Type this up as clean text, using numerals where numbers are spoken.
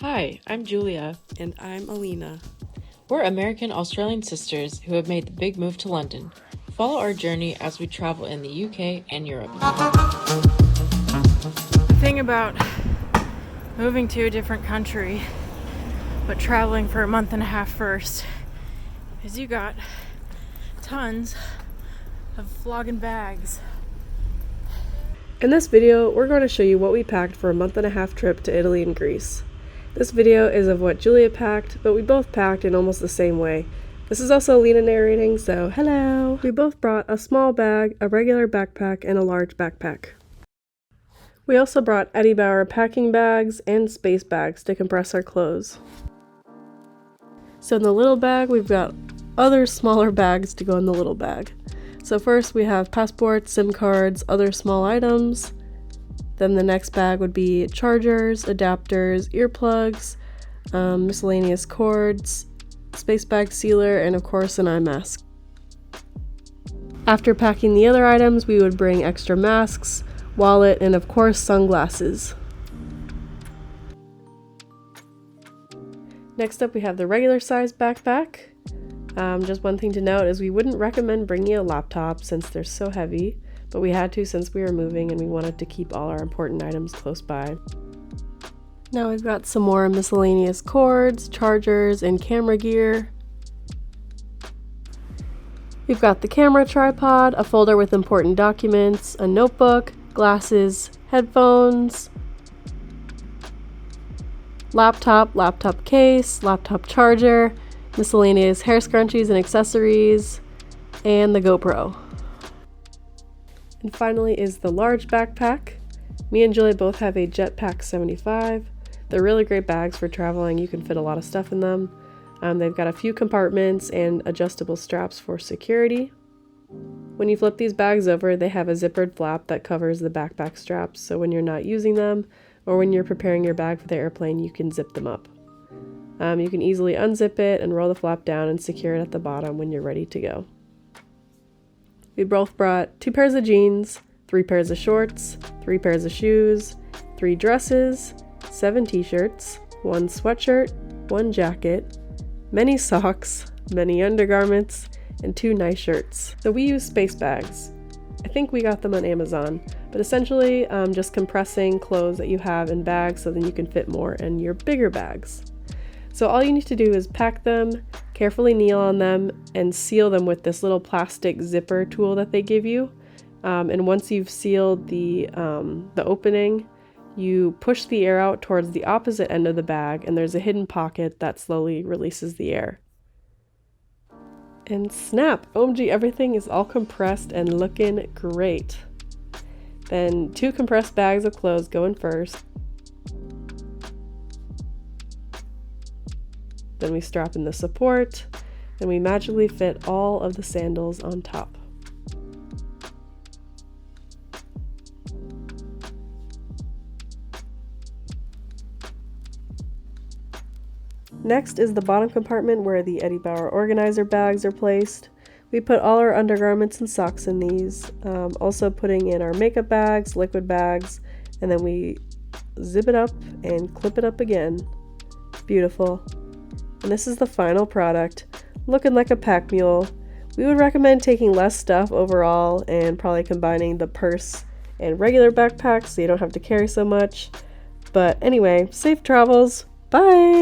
Hi, I'm Julia. And I'm Alina. We're American-Australian sisters who have made the big move to London. Follow our journey as we travel in the UK and Europe. The thing about moving to a different country, but traveling for a month and a half first, is you got tons of flogging bags. In this video, we're going to show you what we packed for a month and a half trip to Italy and Greece. This video is of what Julia packed, but we both packed in almost the same way. This is also Lena narrating, so hello! We both brought a small bag, a regular backpack, and a large backpack. We also brought Eddie Bauer packing bags and space bags to compress our clothes. So in the little bag, we've got other smaller bags to go in the little bag. So first we have passports, SIM cards, other small items. Then the next bag would be chargers, adapters, earplugs, miscellaneous cords, space bag sealer, and of course an eye mask. After packing the other items, we would bring extra masks, wallet, and of course sunglasses. Next up we have the regular size backpack. Just one thing to note is we wouldn't recommend bringing a laptop since they're so heavy, but we had to since we were moving and we wanted to keep all our important items close by. Now we've got some more miscellaneous cords, chargers, and camera gear. We've got the camera tripod, a folder with important documents, a notebook, glasses, headphones, laptop case, laptop charger, miscellaneous hair scrunchies and accessories, and the GoPro. And finally is the large backpack. Me and Julia both have a Jetpack 75. They're really great bags for traveling. You can fit a lot of stuff in them. They've got a few compartments and adjustable straps for security. When you flip these bags over, they have a zippered flap that covers the backpack straps, so when you're not using them or when you're preparing your bag for the airplane, you can zip them up. You can easily unzip it and roll the flap down and secure it at the bottom when you're ready to go. We both brought 2 pairs of jeans, 3 pairs of shorts, 3 pairs of shoes, 3 dresses, 7 t-shirts, 1 sweatshirt, 1 jacket, many socks, many undergarments, and 2 nice shirts. So we use space bags. I think we got them on Amazon, but essentially just compressing clothes that you have in bags so then you can fit more in your bigger bags. So all you need to do is pack them, carefully kneel on them, and seal them with this little plastic zipper tool that they give you. And once you've sealed the opening, you push the air out towards the opposite end of the bag, and there's a hidden pocket that slowly releases the air. And snap! OMG, everything is all compressed and looking great. Then 2 compressed bags of clothes go in first. Then we strap in the support, and we magically fit all of the sandals on top. Next is the bottom compartment where the Eddie Bauer organizer bags are placed. We put all our undergarments and socks in these, also putting in our makeup bags, liquid bags, and then we zip it up and clip it up again. Beautiful. And this is the final product, looking like a pack mule. We would recommend taking less stuff overall and probably combining the purse and regular backpacks so you don't have to carry so much. But anyway, safe travels. Bye!